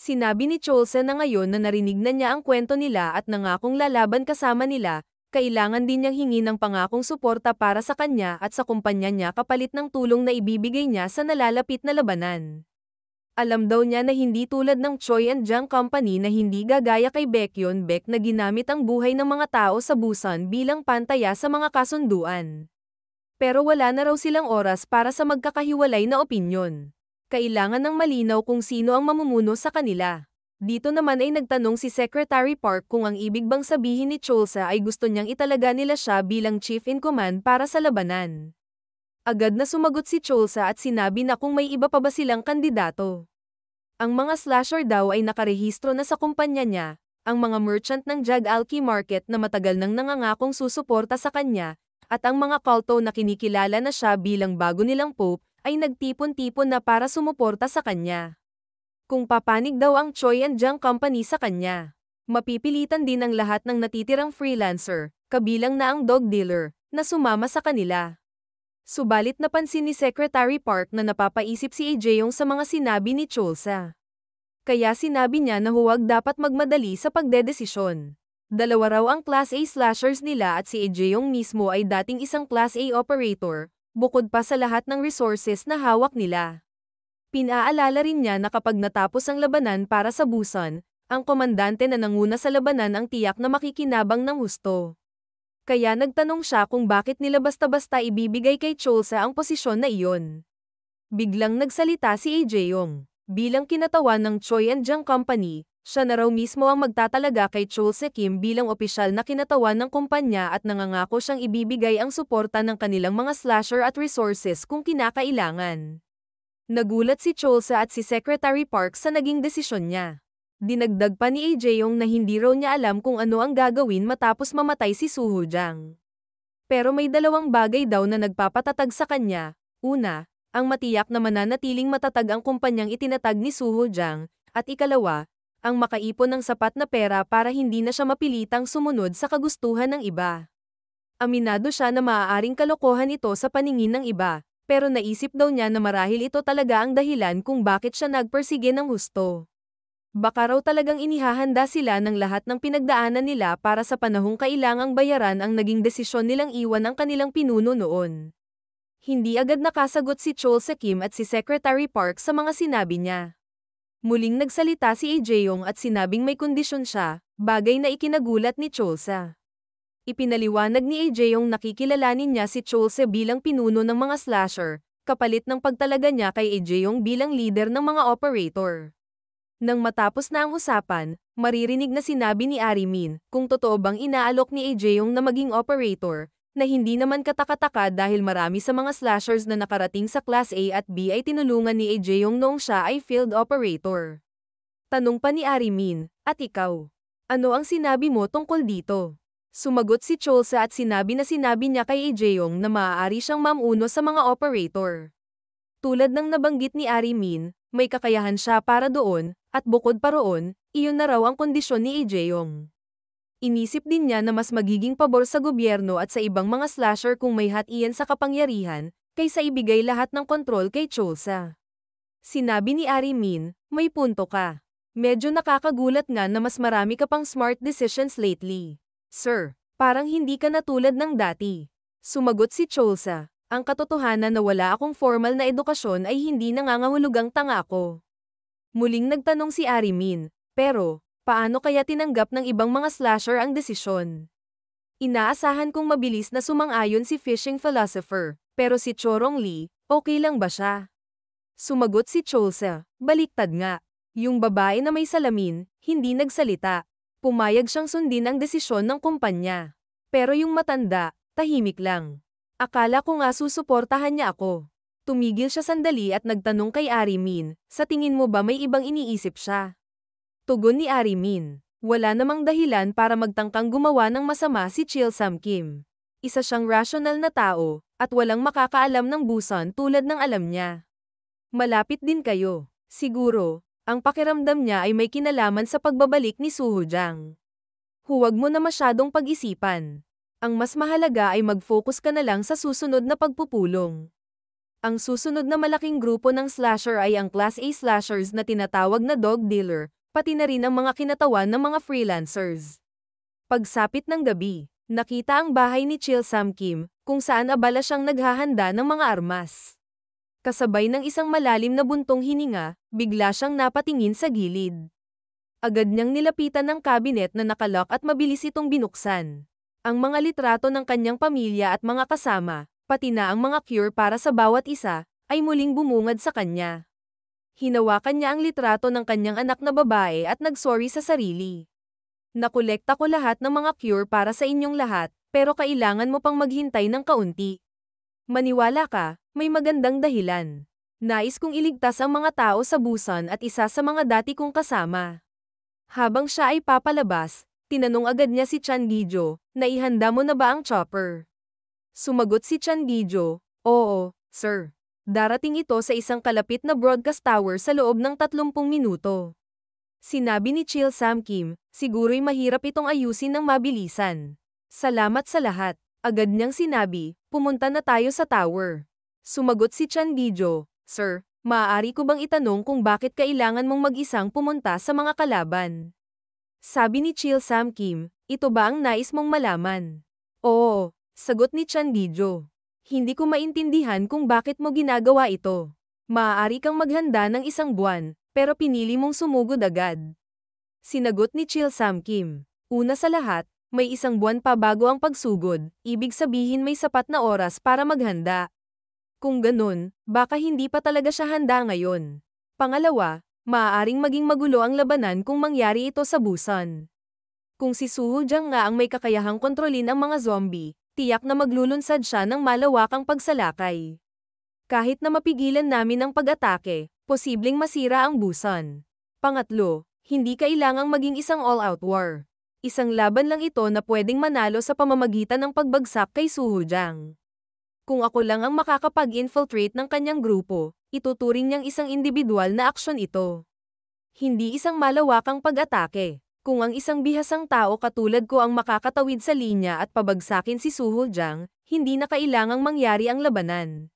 Sinabi ni Cholsa na ngayon na narinig na niya ang kwento nila at nangakong lalaban kasama nila, kailangan din niyang hingi ng pangakong suporta para sa kanya at sa kumpanya niya kapalit ng tulong na ibibigay niya sa nalalapit na labanan. Alam daw niya na hindi tulad ng Choi and Jang Company na hindi gagaya kay Baekhyun Baek na ginamit ang buhay ng mga tao sa Busan bilang pantaya sa mga kasunduan. Pero wala na raw silang oras para sa magkakahiwalay na opinyon. Kailangan ng malinaw kung sino ang mamumuno sa kanila. Dito naman ay nagtanong si Secretary Park kung ang ibig bang sabihin ni Cholsa ay gusto niyang italaga nila siya bilang chief in command para sa labanan. Agad na sumagot si Cholsa at sinabi na kung may iba pa ba silang kandidato. Ang mga slasher daw ay nakarehistro na sa kumpanya niya, ang mga merchant ng Jag-Alki Market na matagal nang nangangakong susuporta sa kanya, at ang mga kulto na kinikilala na siya bilang bago nilang pope, ay nagtipon-tipon na para sumuporta sa kanya. Kung papanig daw ang Choi and Jang Company sa kanya, mapipilitan din ang lahat ng natitirang freelancer, kabilang na ang dog dealer, na sumama sa kanila. Subalit napansin ni Secretary Park na napapaisip si Jaeyoung sa mga sinabi ni Cholsa. Kaya sinabi niya na huwag dapat magmadali sa pagdedesisyon. Dalawa raw ang Class A slashers nila at si Jaeyoung mismo ay dating isang Class A operator, bukod pa sa lahat ng resources na hawak nila. Pinaalala rin niya na kapag natapos ang labanan para sa Busan, ang komandante na nanguna sa labanan ang tiyak na makikinabang ng husto. Kaya nagtanong siya kung bakit nila basta-basta ibibigay kay Cholsa ang posisyon na iyon. Biglang nagsalita si Jaeyoung. Bilang kinatawan ng Choi and Jang Company, siya na raw mismo ang magtatalaga kay Cholsa Kim bilang opisyal na kinatawan ng kumpanya at nangangako siyang ibibigay ang suporta ng kanilang mga slasher at resources kung kinakailangan. Nagulat si Cholsa at si Secretary Park sa naging desisyon niya. Dinagdag pa ni Jaeyoung na hindi raw niya alam kung ano ang gagawin matapos mamatay si Suho Jang. Pero may dalawang bagay daw na nagpapatatag sa kanya. Una, ang matiyak na mananatiling matatag ang kumpanyang itinatag ni Suho Jang, at ikalawa, ang makaipon ng sapat na pera para hindi na siya mapilitang sumunod sa kagustuhan ng iba. Aminado siya na maaaring kalokohan ito sa paningin ng iba, pero naisip daw niya na marahil ito talaga ang dahilan kung bakit siya nagpersige ng husto. Baka raw talagang inihahanda sila ng lahat ng pinagdaanan nila para sa panahong kailangang bayaran ang naging desisyon nilang iwan ang kanilang pinuno noon. Hindi agad nakasagot si Cholsa Kim at si Secretary Park sa mga sinabi niya. Muling nagsalita si Jaeyoung at sinabing may kondisyon siya, bagay na ikinagulat ni Cholsa. Ipinaliwanag ni Jaeyoung na kikilalanin niya si Cholsa bilang pinuno ng mga slasher, kapalit ng pagtalaga niya kay Jaeyoung bilang leader ng mga operator. Nang matapos na ang usapan, maririnig na sinabi ni Arimin kung totoo bang inaalok ni Jaeyoung na maging operator, na hindi naman katakataka dahil marami sa mga slashers na nakarating sa Class A at B ay tinulungan ni Jaeyoung noong siya ay field operator. Tanong pa ni Arimin, at ikaw? Ano ang sinabi mo tungkol dito? Sumagot si Cholsa at sinabi niya kay Jaeyoung na maaari siyang mamuno sa mga operator. Tulad ng nabanggit ni Arimin, may kakayahan siya para doon, at bukod pa roon, iyon na raw ang kondisyon ni Jaeyoung. Inisip din niya na mas magiging pabor sa gobyerno at sa ibang mga slasher kung may hatian sa kapangyarihan, kaysa ibigay lahat ng kontrol kay Cholsa. Sinabi ni Arimin, may punto ka. Medyo nakakagulat nga na mas marami ka pang smart decisions lately. Sir, parang hindi ka na tulad ng dati. Sumagot si Cholsa, ang katotohanan na wala akong formal na edukasyon ay hindi nangangahulugang tanga ako. Muling nagtanong si Arimin, pero, paano kaya tinanggap ng ibang mga slasher ang desisyon? Inaasahan kong mabilis na sumang-ayon si fishing philosopher, pero si Chorong Lee, okay lang ba siya? Sumagot si Cholsa, baliktad nga. Yung babae na may salamin, hindi nagsalita. Pumayag siyang sundin ang desisyon ng kumpanya. Pero yung matanda, tahimik lang. Akala ko nga susuportahan niya ako. Tumigil siya sandali at nagtanong kay Arimin, sa tingin mo ba may ibang iniisip siya? Tugon ni Arimin, wala namang dahilan para magtangkang gumawa ng masama si Chilsam Kim. Isa siyang rational na tao, at walang makakaalam ng Busan tulad ng alam niya. Malapit din kayo. Siguro, ang pakiramdam niya ay may kinalaman sa pagbabalik ni Suho Jang. Huwag mo na masyadong pag-isipan. Ang mas mahalaga ay mag-focus ka na lang sa susunod na pagpupulong. Ang susunod na malaking grupo ng slasher ay ang Class A slashers na tinatawag na dog dealer, pati na rin ang mga kinatawan ng mga freelancers. Pagsapit ng gabi, nakita ang bahay ni Chil Sam Kim, kung saan abala siyang naghahanda ng mga armas. Kasabay ng isang malalim na buntong hininga, bigla siyang napatingin sa gilid. Agad niyang nilapitan ng cabinet na nakalock at mabilis itong binuksan. Ang mga litrato ng kanyang pamilya at mga kasama, pati na ang mga cure para sa bawat isa, ay muling bumungad sa kanya. Hinawakan niya ang litrato ng kanyang anak na babae at nagsorry sa sarili. Nakolekta ko lahat ng mga cure para sa inyong lahat, pero kailangan mo pang maghintay ng kaunti. Maniwala ka, may magandang dahilan. Nais kong iligtas ang mga tao sa Busan at isa sa mga dati kong kasama. Habang siya ay papalabas, tinanong agad niya si Chan Gijo, naihanda mo na ba ang chopper? Sumagot si Chan Gijo, oo, sir. Darating ito sa isang kalapit na broadcast tower sa loob ng 30 minuto. Sinabi ni Chil Sam Kim, siguro'y mahirap itong ayusin ng mabilisan. Salamat sa lahat. Agad niyang sinabi, pumunta na tayo sa tower. Sumagot si Chan Gijo, sir, maaari ko bang itanong kung bakit kailangan mong mag-isang pumunta sa mga kalaban? Sabi ni Chil Sam Kim, ito ba ang nais mong malaman? Oo. Sagot ni Chan Gijo. Hindi ko maintindihan kung bakit mo ginagawa ito. Maaari kang maghanda ng 1 buwan, pero pinili mong sumugod agad. Sinagot ni Chil Sam Kim. Una sa lahat, may 1 buwan pa bago ang pagsugod, ibig sabihin may sapat na oras para maghanda. Kung ganun, baka hindi pa talaga siya handa ngayon. Pangalawa, maaaring maging magulo ang labanan kung mangyari ito sa Busan. Kung si Suho Jang nga ang may kakayahang kontrolin ang mga zombie, tiyak na maglulunsad siya ng malawakang pagsalakay. Kahit na mapigilan namin ang pag-atake, posibleng masira ang Busan. Pangatlo, hindi kailangang maging isang all-out war. Isang laban lang ito na pwedeng manalo sa pamamagitan ng pagbagsak kay Suho Jang. Kung ako lang ang makakapag-infiltrate ng kanyang grupo, ituturing niyang isang individual na aksyon ito. Hindi isang malawakang pag-atake. Kung ang isang bihasang tao katulad ko ang makakatawid sa linya at pabagsakin si Suho Jang, hindi na kailangang mangyari ang labanan.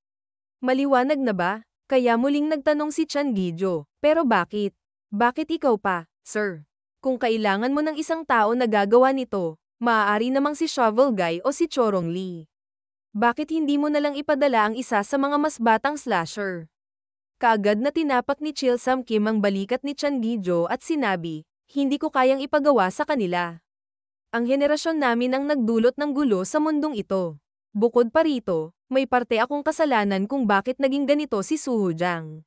Maliwanag na ba? Kaya muling nagtanong si Chan Gijo, pero bakit? Bakit ikaw pa, sir? Kung kailangan mo ng isang tao na gagawa nito, maaari namang si Shovel Guy o si Chorong Lee. Bakit hindi mo nalang ipadala ang isa sa mga mas batang slasher? Kaagad na tinapak ni Chil Sam Kim ang balikat ni Chan Gijo at sinabi, hindi ko kayang ipagawa sa kanila. Ang henerasyon namin ang nagdulot ng gulo sa mundong ito. Bukod pa rito, may parte akong kasalanan kung bakit naging ganito si Suho Jang.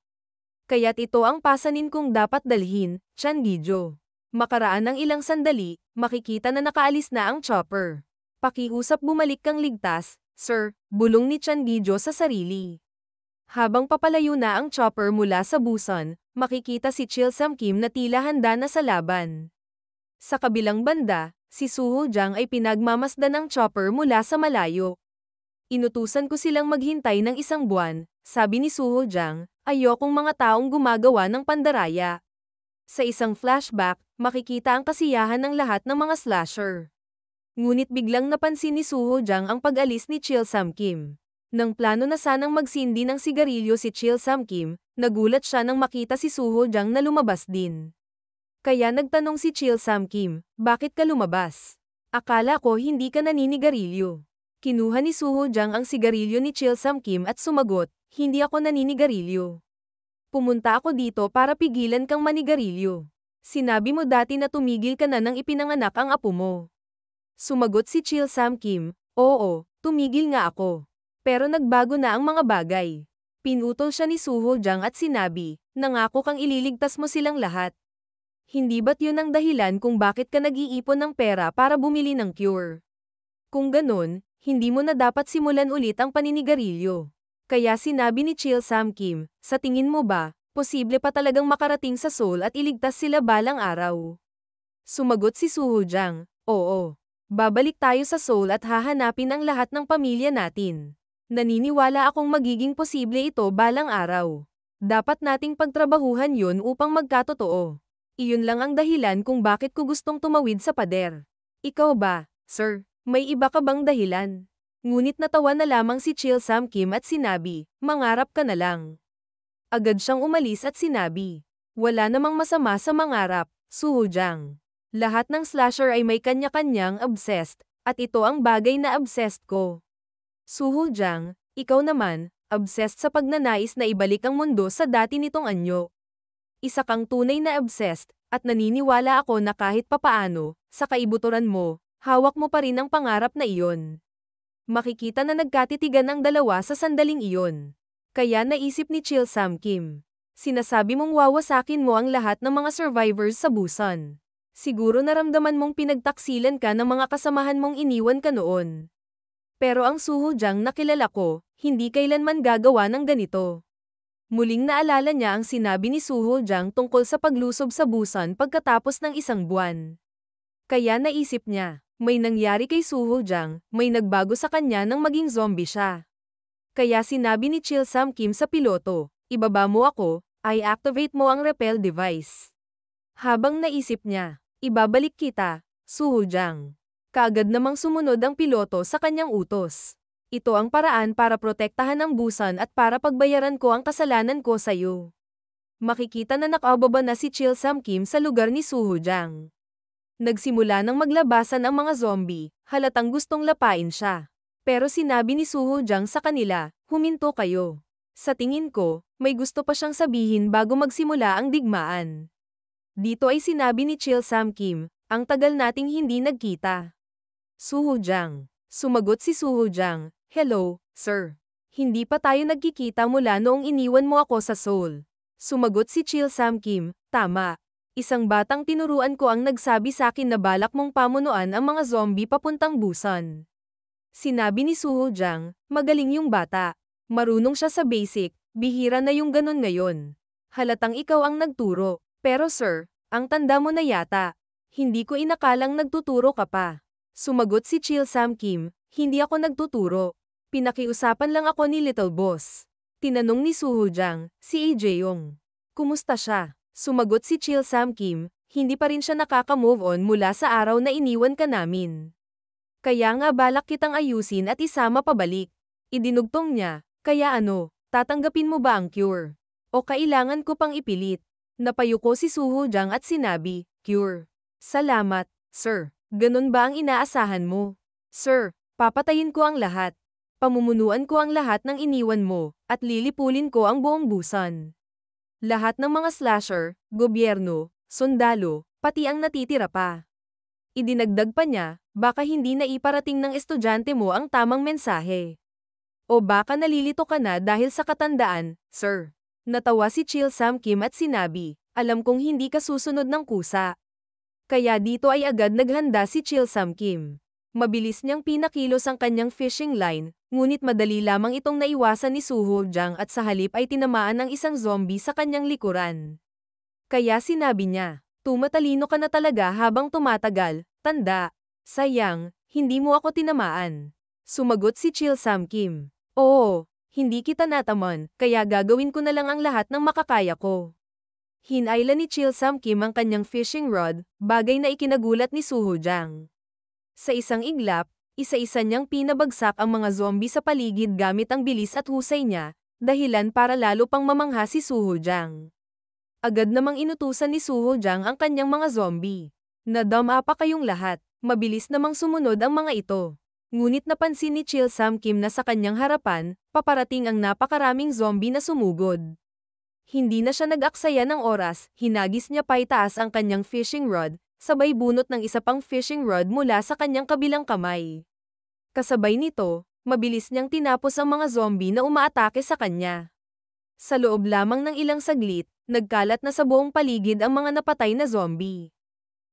Kaya't ito ang pasanin kong dapat dalhin, Chan Gijo. Makaraan ng ilang sandali, makikita na nakaalis na ang chopper. Pakiusap bumalik kang ligtas, sir, bulong ni Chan Gijo sa sarili. Habang papalayo na ang chopper mula sa Busan, makikita si Chil Sam Kim na tila handa na sa laban. Sa kabilang banda, si Suho Jang ay pinagmamasdan ng chopper mula sa malayo. Inutusan ko silang maghintay ng 1 buwan, sabi ni Suho Jang, ayokong mga taong gumagawa ng pandaraya. Sa isang flashback, makikita ang kasiyahan ng lahat ng mga slasher. Ngunit biglang napansin ni Suho Jang ang pag-alis ni Chil Sam Kim. Nang plano na sanang magsindi ng sigarilyo si Chil Sam Kim, nagulat siya nang makita si Suho Jang na lumabas din. Kaya nagtanong si Chil Sam Kim, bakit ka lumabas? Akala ko hindi ka naninigarilyo. Kinuha ni Suho Jang ang sigarilyo ni Chil Sam Kim at sumagot, hindi ako naninigarilyo. Pumunta ako dito para pigilan kang manigarilyo. Sinabi mo dati na tumigil ka na nang ipinanganak ang apo mo. Sumagot si Chil Sam Kim, oo, tumigil nga ako. Pero nagbago na ang mga bagay. Pinutol siya ni Suho Jang at sinabi, nangako kang ililigtas mo silang lahat. Hindi ba't yun ang dahilan kung bakit ka nag-iipon ng pera para bumili ng cure? Kung ganun, hindi mo na dapat simulan ulit ang paninigarilyo. Kaya sinabi ni Chil Sam Kim, sa tingin mo ba, posible pa talagang makarating sa Seoul at iligtas sila balang araw? Sumagot si Suho Jang, oo. Babalik tayo sa Seoul at hahanapin ang lahat ng pamilya natin. Naniniwala akong magiging posible ito balang araw. Dapat nating pagtrabahuhan yun upang magkatotoo. Iyon lang ang dahilan kung bakit ko gustong tumawid sa pader. Ikaw ba, sir? May iba ka bang dahilan? Ngunit natawa na lamang si Chil Sam Kim at sinabi, mangarap ka na lang. Agad siyang umalis at sinabi, wala namang masama sa mangarap, Suho Jang. Lahat ng slasher ay may kanya-kanyang obsessed, at ito ang bagay na obsessed ko. Suho Jang, ikaw naman, obsessed sa pagnanais na ibalik ang mundo sa dati nitong anyo. Isa kang tunay na obsessed, at naniniwala ako na kahit papaano, sa kaibuturan mo, hawak mo pa rin ang pangarap na iyon. Makikita na nagkatitigan ang dalawa sa sandaling iyon. Kaya naisip ni Chil Sam Kim. Sinasabi mong wawasakin mo ang lahat ng mga survivors sa Busan. Siguro naramdaman mong pinagtaksilan ka ng mga kasamahan mong iniwan ka noon. Pero ang Suho Jang na kilala ko, hindi kailanman gagawa ng ganito. Muling naalala niya ang sinabi ni Suho Jang tungkol sa paglusob sa Busan pagkatapos ng isang buwan. Kaya naisip niya, may nangyari kay Suho Jang, may nagbago sa kanya nang maging zombie siya. Kaya sinabi ni Chil Sam Kim sa piloto, ibaba mo ako, i-activate mo ang repel device. Habang naisip niya, ibabalik kita, Suho Jang. Kaagad namang sumunod ang piloto sa kanyang utos. Ito ang paraan para protektahan ang Busan at para pagbayaran ko ang kasalanan ko sa iyo. Makikita na nakababa na si Chil Sam Kim sa lugar ni Suho Jang. Nagsimula nang maglabasan ang mga zombie, halatang gustong lapain siya. Pero sinabi ni Suho Jang sa kanila, huminto kayo. Sa tingin ko, may gusto pa siyang sabihin bago magsimula ang digmaan. Dito ay sinabi ni Chil Sam Kim, ang tagal nating hindi nagkita. Suho Jang. Sumagot si Suho Jang, hello, sir. Hindi pa tayo nagkikita mula noong iniwan mo ako sa Seoul. Sumagot si Chil Sam Kim, tama. Isang batang tinuruan ko ang nagsabi sa akin na balak mong pamunuan ang mga zombie papuntang Busan. Sinabi ni Suho Jang, magaling yung bata. Marunong siya sa basic, bihira na yung ganun ngayon. Halatang ikaw ang nagturo. Pero sir, ang tanda mo na yata. Hindi ko inakalang nagtuturo ka pa. Sumagot si Chil Sam Kim, hindi ako nagtuturo. Pinakiusapan lang ako ni Little Boss. Tinanong ni Suho Jang, si AJ Yong. Kumusta siya? Sumagot si Chil Sam Kim, hindi pa rin siya nakaka-move on mula sa araw na iniwan ka namin. Kaya nga balak kitang ayusin at isama pabalik. Idinugtong niya, kaya ano, tatanggapin mo ba ang cure? O kailangan ko pang ipilit? Napayuko si Suho Jang at sinabi, cure. Salamat, sir. Ganun ba ang inaasahan mo? Sir, papatayin ko ang lahat. Pamumunuan ko ang lahat ng iniwan mo, at lilipulin ko ang buong Busan. Lahat ng mga slasher, gobyerno, sundalo, pati ang natitira pa. Idinagdag pa niya, baka hindi na iparating ng estudyante mo ang tamang mensahe. O baka nalilito ka na dahil sa katandaan, sir. Natawa si Chil Sam Kim at sinabi, alam kong hindi ka susunod ng kusa. Kaya dito ay agad naghanda si Chil Sam Kim. Mabilis niyang pinakilos ang kanyang fishing line, ngunit madali lamang itong naiwasan ni Suho Jang at sa halip ay tinamaan ng isang zombie sa kanyang likuran. Kaya sinabi niya, tumatalino ka na talaga habang tumatagal, tanda. Sayang, hindi mo ako tinamaan. Sumagot si Chil Sam Kim. Oo, hindi kita nataman, kaya gagawin ko na lang ang lahat ng makakaya ko. Hinayla ni Chil Sam Kim ang kanyang fishing rod, bagay na ikinagulat ni Suho Jang. Sa isang iglap, isa-isa niyang pinabagsak ang mga zombie sa paligid gamit ang bilis at husay niya, dahilan para lalo pang mamangha si Suho Jang. Agad namang inutusan ni Suho Jang ang kanyang mga zombie. Nadama pa kayong lahat, mabilis namang sumunod ang mga ito. Ngunit napansin ni Chil Sam Kim na sa kanyang harapan, paparating ang napakaraming zombie na sumugod. Hindi na siya nag-aksaya ng oras, hinagis niya pa itaas ang kanyang fishing rod, sabay bunot ng isa pang fishing rod mula sa kanyang kabilang kamay. Kasabay nito, mabilis niyang tinapos ang mga zombie na umaatake sa kanya. Sa loob lamang ng ilang saglit, nagkalat na sa buong paligid ang mga napatay na zombie.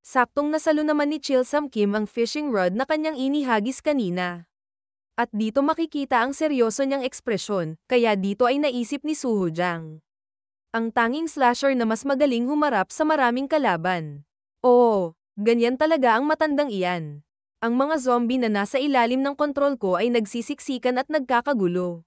Saktong nasalo naman ni Chil Sam Kim ang fishing rod na kanyang inihagis kanina. At dito makikita ang seryoso niyang ekspresyon, kaya dito ay naisip ni Suho Jang. Ang tanging slasher na mas magaling humarap sa maraming kalaban. Oo, ganyan talaga ang matandang iyan. Ang mga zombie na nasa ilalim ng kontrol ko ay nagsisiksikan at nagkakagulo.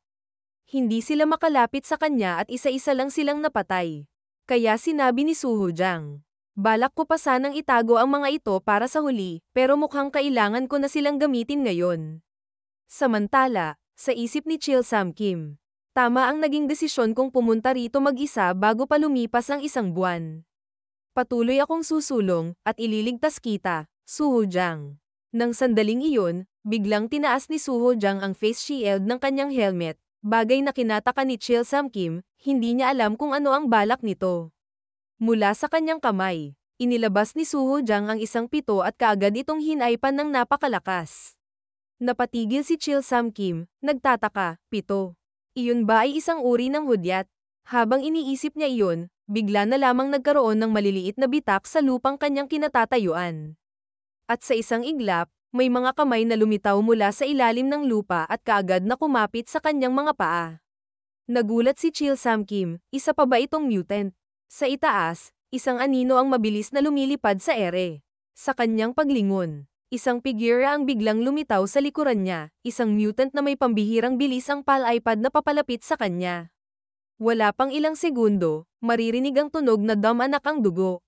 Hindi sila makalapit sa kanya at isa-isa lang silang napatay. Kaya sinabi ni Suho Jang, balak ko pa sanang itago ang mga ito para sa huli, pero mukhang kailangan ko na silang gamitin ngayon. Samantala, sa isip ni Chil Sam Kim, tama ang naging desisyon kong pumunta rito mag-isa bago pa lumipas ang 1 buwan. Patuloy akong susulong, at ililigtas kita, Suho Jang. Nang sandaling iyon, biglang tinaas ni Suho Jang ang face shield ng kanyang helmet, bagay na kinataka ni Chil Sam Kim, hindi niya alam kung ano ang balak nito. Mula sa kanyang kamay, inilabas ni Suho Jang ang isang pito at kaagad itong hinaypan ng napakalakas. Napatigil si Chil Sam Kim, nagtataka, pito. Iyon ba ay isang uri ng hudyat? Habang iniisip niya iyon, bigla na lamang nagkaroon ng maliliit na bitak sa lupang kanyang kinatatayuan. At sa isang iglap, may mga kamay na lumitaw mula sa ilalim ng lupa at kaagad na kumapit sa kanyang mga paa. Nagulat si Chil Sam Kim, isa pa ba itong mutant? Sa itaas, isang anino ang mabilis na lumilipad sa ere. Sa kanyang paglingon, isang figura ang biglang lumitaw sa likuran niya, isang mutant na may pambihirang bilis ang palipad na papalapit sa kanya. Wala pang ilang segundo, maririnig ang tunog na dam anak ang dugo.